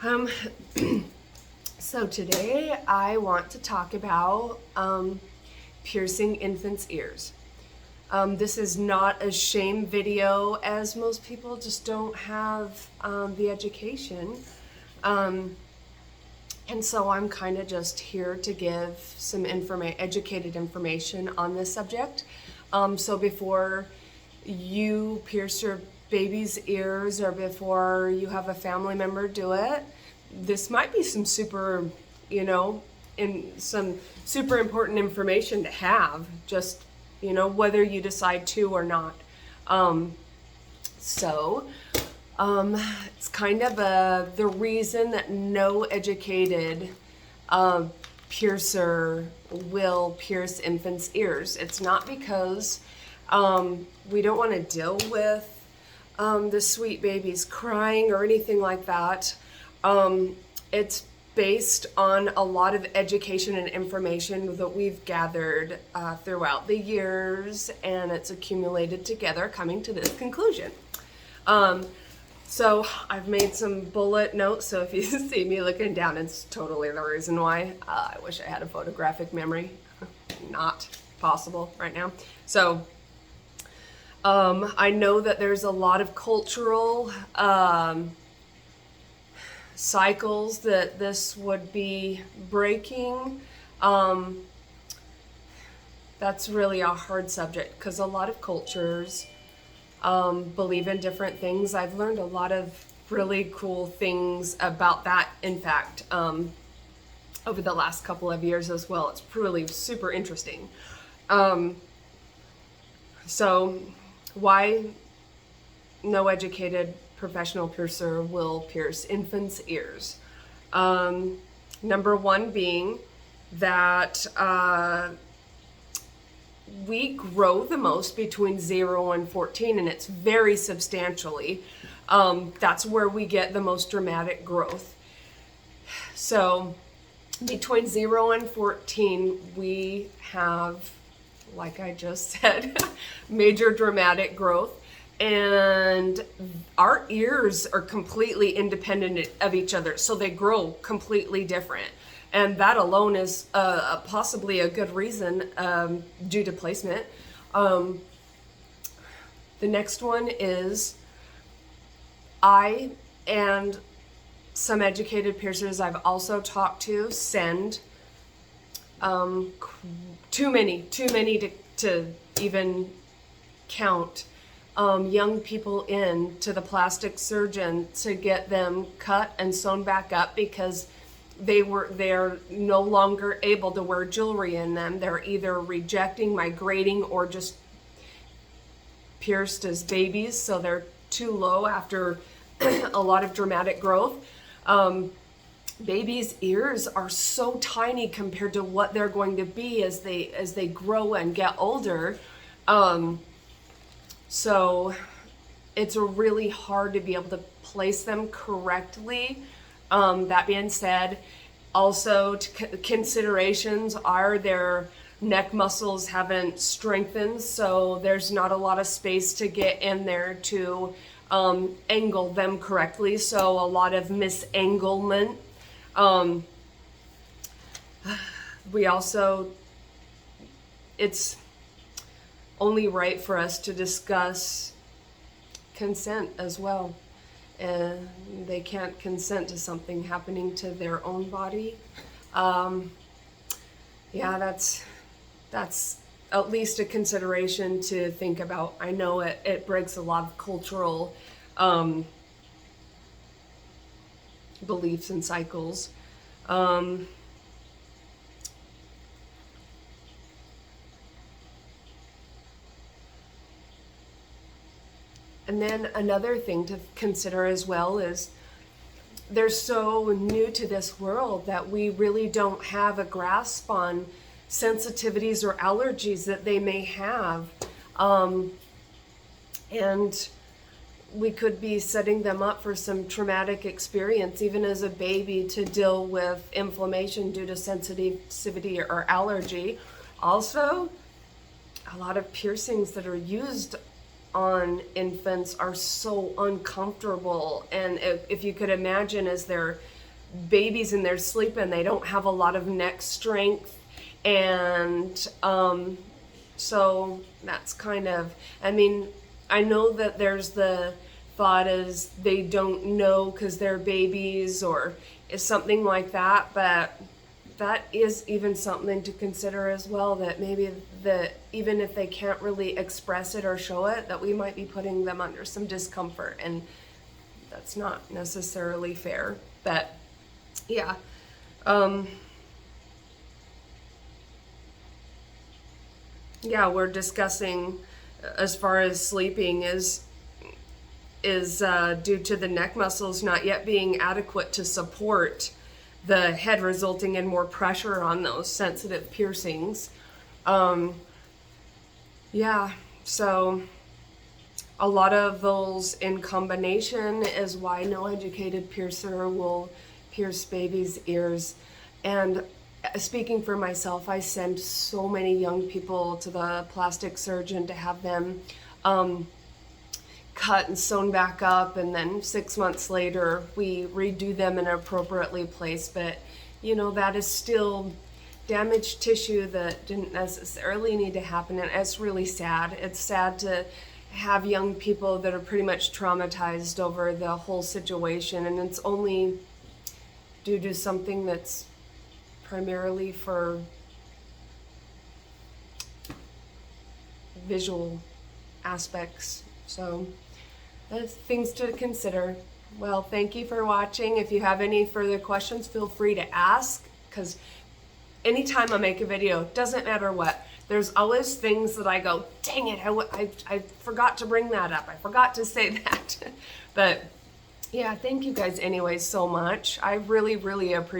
Um, so today I want to talk about piercing infants' ears. This is not a shame video, as most people just don't have the education. And so I'm kind of just here to give some educated information on this subject. So before you pierce your baby's ears or before you have a family member do it, this might be some super, some super important information to have, just, whether you decide to or not. So it's kind of the reason that no educated piercer will pierce infants' ears. It's not because we don't want to deal with the sweet babies crying or anything like that. It's based on a lot of education and information that we've gathered throughout the years, and it's accumulated together, coming to this conclusion. So I've made some bullet notes, so if you see me looking down, it's totally the reason why. I wish I had a photographic memory. Not possible right now. So I know that there's a lot of cultural cycles that this would be breaking. That's really a hard subject because a lot of cultures believe in different things. I've learned a lot of really cool things about that, in fact, over the last couple of years as well. It's really super interesting. So why no educated professional piercer will pierce infants' ears? Number one being that we grow the most between 0 and 14, and it's very substantially. That's where we get the most dramatic growth. So between 0 and 14, we have, like I just said, major dramatic growth. And our ears are completely independent of each other, so they grow completely different. And that alone is possibly a good reason due to placement. The next one is I and some educated piercers I've also talked to send too many to even count young people in to the plastic surgeon to get them cut and sewn back up because they're no longer able to wear jewelry in them. They're either rejecting my grading or just pierced as babies, so they're too low after a lot of dramatic growth. Babies' ears are so tiny compared to what they're going to be as they grow and get older. So it's really hard to be able to place them correctly. That being said, also considerations are their neck muscles haven't strengthened, so there's not a lot of space to get in there to angle them correctly, so a lot of misanglement. It's only right for us to discuss consent as well. And they can't consent to something happening to their own body. That's at least a consideration to think about. I know it breaks a lot of cultural beliefs and cycles. And then another thing to consider as well is they're so new to this world that we really don't have a grasp on sensitivities or allergies that they may have. And we could be setting them up for some traumatic experience, even as a baby, to deal with inflammation due to sensitivity or allergy. Also, a lot of piercings that are used on infants are so uncomfortable. And if you could imagine, as they're babies and they're sleeping, they don't have a lot of neck strength. And so that's kind of, I mean, I know that there's the thought is they don't know because they're babies or is something like that, but that is even something to consider as well, that maybe even if they can't really express it or show it, that we might be putting them under some discomfort, and that's not necessarily fair. But yeah, yeah, we're discussing as far as sleeping is due to the neck muscles not yet being adequate to support the head, resulting in more pressure on those sensitive piercings. Yeah, so a lot of those in combination is why no educated piercer will pierce babies' ears. And speaking for myself, I send so many young people to the plastic surgeon to have them cut and sewn back up, and then 6 months later we redo them and appropriately placed. But you know, that is still damaged tissue that didn't necessarily need to happen, and it's really sad. It's sad to have young people that are pretty much traumatized over the whole situation, and it's only due to something that's primarily for visual aspects. So that's things to consider. Well, thank you for watching. If you have any further questions, feel free to ask, because anytime I make a video, doesn't matter what, there's always things that I go, dang it, I forgot to bring that up. I forgot to say that. But yeah, thank you guys anyway so much. I really, really appreciate